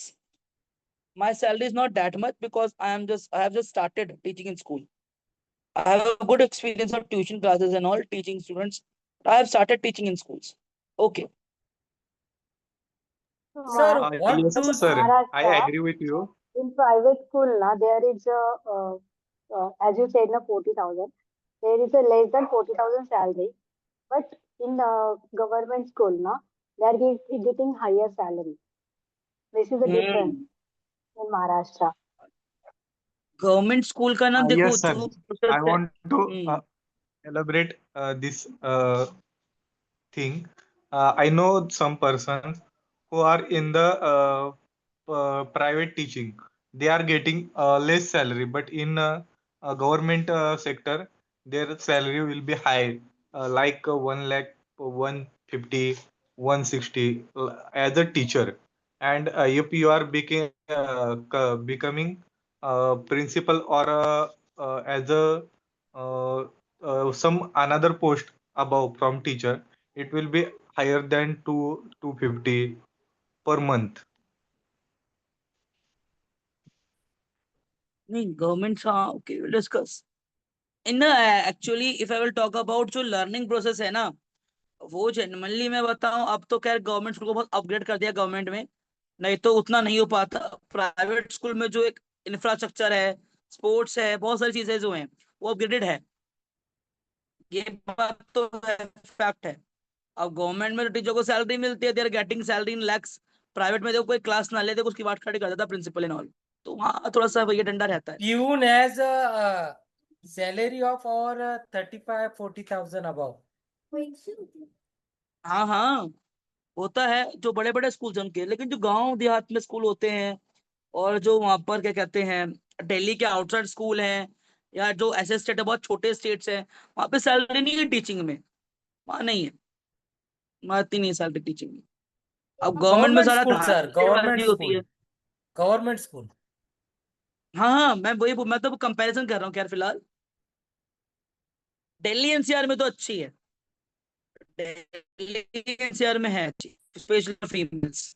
My salary is not that much because I have just started teaching in school. I have a good experience of tuition classes and all, teaching students. I have started teaching in schools. Okay. Sir, what yes, do sir. I Maharashtra, agree with you. in private school, na, there is a, as you said, na, 40,000. There is a less than 40,000 salary. But in government school, na, they are getting higher salary. This is the difference Hmm. in Maharashtra. Government school का ना देखो Yes, sir. जो I process है। want to elaborate this thing. I know some persons who are in the private teaching. They are getting less salary, but in government sector, their salary will be high, like 1 lakh, 150, 160 as a teacher. And if you are becoming principal or as a some another post above from teacher, it will be higher than 250 per month. नहीं, government, हाँ, okay, will discuss in actually if I will talk about जो learning process है ना, वो generally मैं बताऊं, अब तो खैर गवर्नमेंट स्कूल को बहुत अपग्रेड कर दिया गवर्नमेंट में, नहीं तो उतना नहीं हो पाता। प्राइवेट स्कूल में जो एक इंफ्रास्ट्रक्चर है, स्पोर्ट्स है, बहुत सारी चीजें जो हैं वो अपग्रेडेड है, ये बात तो है, फैक्ट है। अब गवर्नमेंट में टीचर को सैलरी मिलती है, they are getting salary in lakhs. Private में देखो कोई क्लास ना ले, देखो उसकी बात खड़ी कर देता प्रिंसिपल एंड ऑल, तो वहाँ थोड़ा सा ये डंडा रहता है। Pune has a salary of or 35-40,000 above. हाँ हाँ, होता है जो बड़े बड़े स्कूल उनके, लेकिन जो गांव देहात में स्कूल होते हैं, और जो वहां पर क्या कहते हैं, दिल्ली के आउटसाइड स्कूल हैं, या जो ऐसे स्टेट है, बहुत छोटे स्टेट्स हैं, वहां पे सैलरी नहीं है टीचिंग में, वहां नहीं है, वहां इतनी नहीं सैलरी टीचिंग में। अब गवर्नमेंट में Government सारा school, sir. Government धंधेबाजी होती school. है। Government school. हाँ हाँ, मैं तो कंपैरिजन कर रहा हूँ खैर फिलहाल। दिल्ली एनसीआर में तो अच्छी है, दिल्ली एनसीआर में है अच्छी, specially females.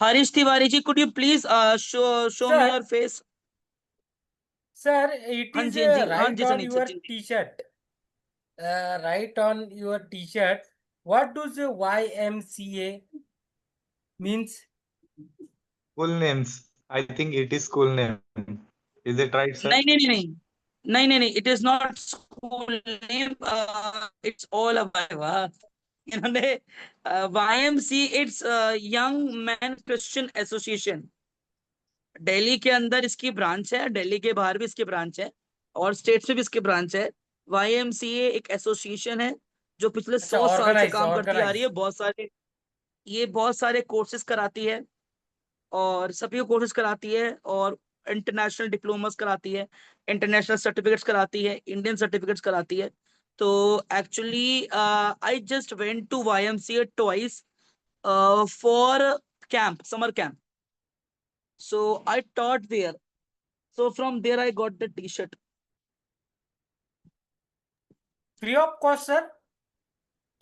Harish Tiwari ji, could you please show me Sir, your face? sir, it हाँ is जी, हाँ जी, हाँ right ji on Sunny your Sachin ji. T-shirt. Right on your T-shirt. What does the YMCA means? School names. I think it is school name. Is it right, sir? नहीं नहीं नहीं नहीं नहीं नहीं नहीं, it is not school name. It's all about इन्होंने YMC, it's Young Men Christian Association. Delhi के अंदर इसकी ब्रांच है, दिल्ली के बाहर भी इसकी ब्रांच है, और स्टेट्स में भी इसकी ब्रांच है। YMCA एक एसोसिएशन है जो पिछले अच्छा, 100 साल से काम करती आ रही है। ऑर्गेनाइज। बहुत सारे कोर्सेज कराती है, और सभी कोर्सेज कराती है, और इंटरनेशनल डिप्लोमास कराती है, इंटरनेशनल सर्टिफिकेट्स कराती है, इंडियन सर्टिफिकेट्स कराती है। तो actually I just went to YMCA twice for camp, summer camp, so I taught there, so from there I got the t-shirt. Free of cost, sir?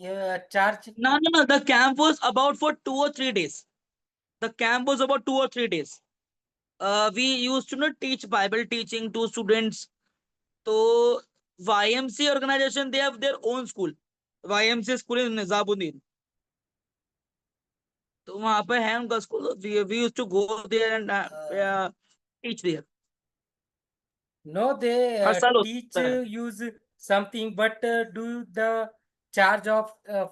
Yeah, charge. No, the camp was about for 2 or 3 days. The camp was about 2 or 3 days. We used to not teach Bible teaching to students. So YMCA organization, they have their own school. YMCA school in Nizamuddin. तो वहां पे है उनका school. we used to go there and teach there. No, they हर साल teach होता है। use something, but do the charge of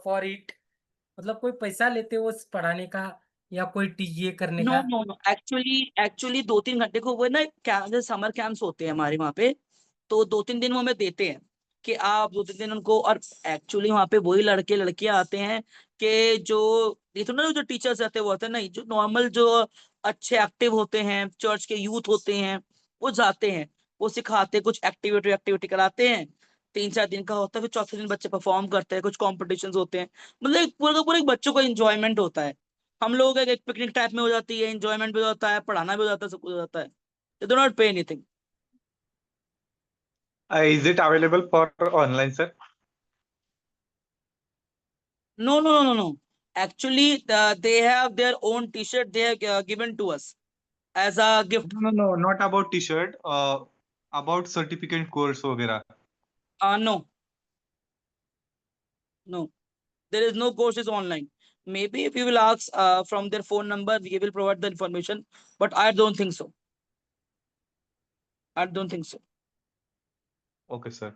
for it? मतलब कोई पैसा लेते हो उस पढ़ाने का, या कोई ये करने नो का? नो नो, एक्चुअली 2-3 घंटे को वो ना जैसे समर कैंप्स होते हैं हमारे वहाँ पे, तो 2-3 दिन वो हमें देते हैं कि आप 2-3 दिन उनको। और एक्चुअली वहाँ पे वही लड़के लड़कियां आते हैं कि जो ये तो ना जो टीचर्स आते हैं वो आते हैं, नहीं, जो नॉर्मल जो अच्छे एक्टिव होते हैं, चर्च के यूथ होते हैं, वो जाते हैं, वो सिखाते हैं, कुछ एक्टिविटी एक्टिविटी कराते हैं। 3-4 दिन का होता है, फिर चौथे दिन बच्चे परफॉर्म करते हैं, कुछ कॉम्पिटिशन्स होते हैं। मतलब एक पूरा का पूरा एक बच्चों का इंजॉयमेंट होता है। हम लोगों का एक पिकनिक टाइप में हो जाती है, एंजॉयमेंट भी हो जाता है, पढ़ाना भी हो जाता है, सब कुछ हो जाता है। They do not pay anything. Is it available for online, sir? No. Actually, they have their own t-shirt they have given to us as a gift. No, not about t-shirt. About certificate course वगैरह. No, there is no courses online. Maybe if you will ask from their phone number, we will provide the information, but I don't think so. Okay, sir.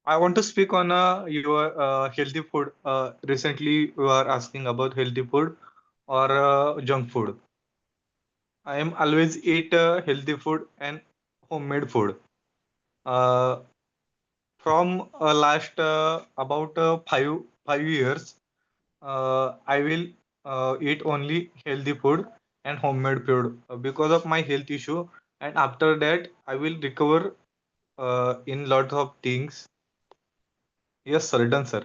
I want to speak on your healthy food. Recently, you are asking about healthy food or junk food. I am always eat healthy food and homemade food. Uh, from last about 5 years, I will eat only healthy food and homemade food because of my health issue. And after that, I will recover in lot of things. Yes, sir, done, sir.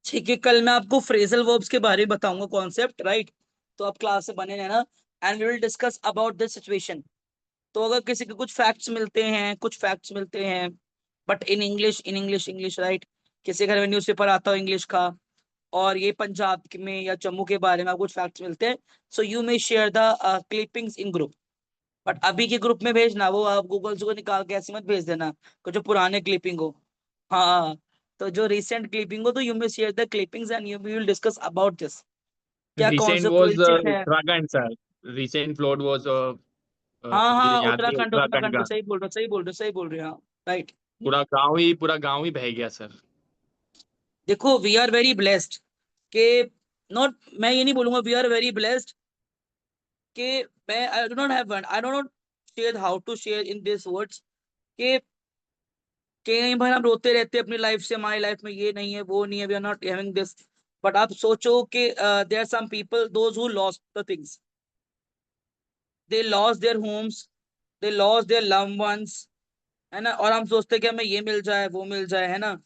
ठीक है, कल मैं आपको phrasal verbs के बारे में बताऊंगा concept, right? तो आप क्लास से बने रहना, and we will discuss about this situation. तो अगर किसी के कुछ फैक्ट्स मिलते हैं बट इन इंग्लिश, राइट? किसी घर में न्यूज़पेपर आता हो इंग्लिश का, और ये पंजाब में या जम्मू के बारे में आपको कुछ फैक्ट्स मिलते हैं, so you may share the clippings in group. But अभी के ग्रुप में भेजना, वो आप गूगल से निकाल के ऐसे मत भेज देना कि जो पुराने क्लिपिंग हो। हाँ, तो जो रिसेंट क्लिपिंग हो, तो you may share the clippings and you will discuss about this. क्या Recent was कॉन्सिक्वेंसेस है? Uttarakhand, sir. Recent flood was मुझे हाँ, याद नहीं, उत्तराखंड उत्तराखंड उत्तराखंड का। सही बोल रहे हैं, हाँ, राइट। पूरा गांव ही बह गया, सर। देखो, वी आर वेरी ब्लेस्ड के नॉट, मैं ये नहीं बोलूंगा वी आर वेरी ब्लेस्ड के मैं I do not have I don't not share how to share in this words के कई बार हम रोते रहते हैं अपनी लाइफ से, हमारी लाइफ में ये नहीं है, वो नहीं है, we are not having this. But आप सोचो कि there are some people those who lost the things, they lost their homes, they lost their loved ones, है ना? और हम सोचते हैं कि हमें ये मिल जाए, वो मिल जाए, है ना?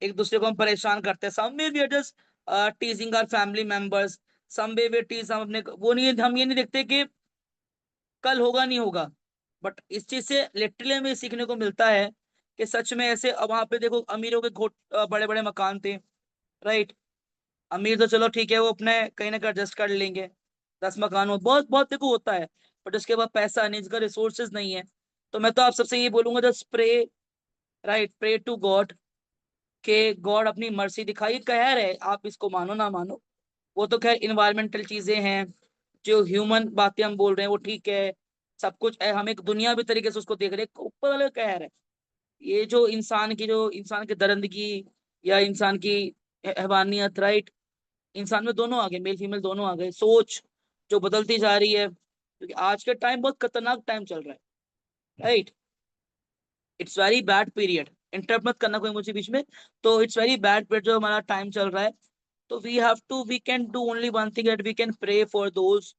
एक दूसरे को हम परेशान करते हैं। Some way we are just teasing our family members, some way we tease, हम अपने वो नहीं, हम ये नहीं देखते कि कल होगा नहीं होगा। बट इस चीज से लिटरली हमें सीखने को मिलता है कि सच में ऐसे वहां पे देखो अमीरों के बड़े बड़े मकान थे, राइट। अमीर तो चलो ठीक है, वो अपने कहीं ना कहीं एडजस्ट कर लेंगे, 10 मकान हो, बहुत बहुत देखो होता है, बट उसके बाद पैसा नहीं, इसका रिसोर्सेज नहीं है। तो मैं तो आप सबसे ये बोलूंगा, just pray, right, pray to God, के गॉड अपनी मर्सी दिखाई, कहर है, आप इसको मानो ना मानो, वो तो खैर इन्वायरमेंटल चीजें हैं, जो ह्यूमन बातें हम बोल रहे हैं वो ठीक है, सब कुछ है, हम एक दुनिया भी तरीके से उसको देख रहे हैं, ऊपर वाले का कहर है। ये जो इंसान की दरिंदगी या इंसान की हैवानियत, राइट, इंसान में दोनों आ गए, मेल फीमेल दोनों आ गए, सोच जो बदलती जा रही है, क्योंकि आज का टाइम बहुत खतरनाक टाइम चल रहा है, right. It's very bad period, interrupt मत करना कोई मुझे बीच में। तो इट्स वेरी बैड पीरियड जो हमारा टाइम चल रहा है। तो we can do only one thing, that we can pray for those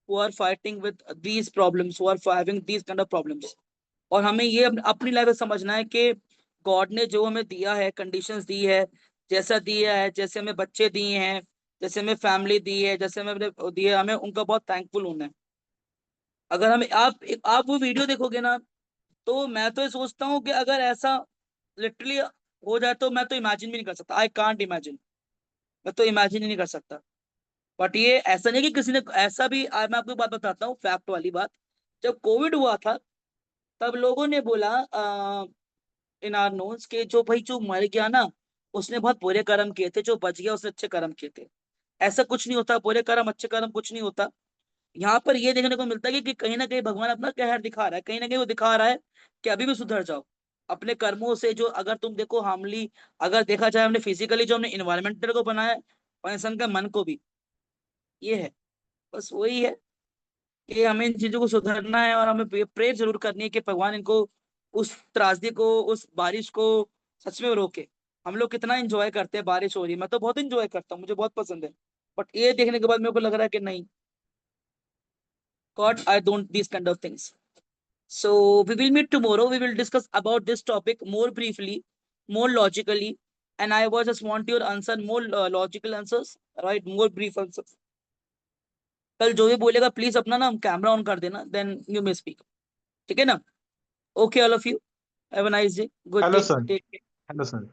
who are fighting with these problems, who are having these kind of problems। और हमें ये अपनी लाइफ में समझना है कि गॉड ने जो हमें दिया है, कंडीशंस दी है, जैसा दिया है, जैसे हमें बच्चे दिए हैं, जैसे हमें फैमिली दी है, जैसे हमें दिए, हमें उनका बहुत थैंकफुल होना है। अगर हमें आप वो वीडियो देखोगे ना, तो मैं तो ये सोचता हूँ कि अगर ऐसा लिटरली हो जाए तो मैं तो इमेजिन भी नहीं कर सकता, आई कांट इमेजिन, मैं तो इमेजिन ही नहीं कर सकता। बट ये ऐसा नहीं कि किसी ने ऐसा भी, आज मैं आपको एक बात बताता हूँ, फैक्ट वाली बात। जब कोविड हुआ था, तब लोगों ने बोला इन आर नोन्स के जो भाई जो मर गया ना, उसने बहुत बुरे कर्म किए थे, जो बच गया उसने अच्छे कर्म किए थे। ऐसा कुछ नहीं होता, बुरे कर्म अच्छे कर्म कुछ नहीं होता। यहाँ पर ये देखने को मिलता है कि कहीं ना कहीं भगवान अपना कहर दिखा रहा है, कहीं ना कहीं वो दिखा रहा है कि अभी भी सुधर जाओ अपने कर्मों से। जो अगर तुम देखो हार्मली, अगर देखा जाए हमने फिजिकली जो हमने इन्वायरमेंटल को बनाया है, और इंसान का मन को भी, ये है, बस वही है कि हमें इन चीजों को सुधारना है, और हमें प्रेयर जरूर करनी है कि भगवान इनको, उस त्रासदी को, उस बारिश को सच में रोके। हम लोग कितना एंजॉय करते हैं, बारिश हो रही है, मैं तो बहुत एंजॉय करता हूँ, मुझे बहुत पसंद है। बट ये देखने के बाद मेरे को लग रहा है कि नहीं, God I don't these kind of things। So we will meet tomorrow, we will discuss about this topic more briefly, more logically, and I was just want your answer, more logical answers, right, more brief answers। कल जो भी बोलेगा please अपना ना camera on कर देना, then you may speak, ठीक है ना। Okay all of you, have a nice day, good Hello, day, son. Take care. Hello, son.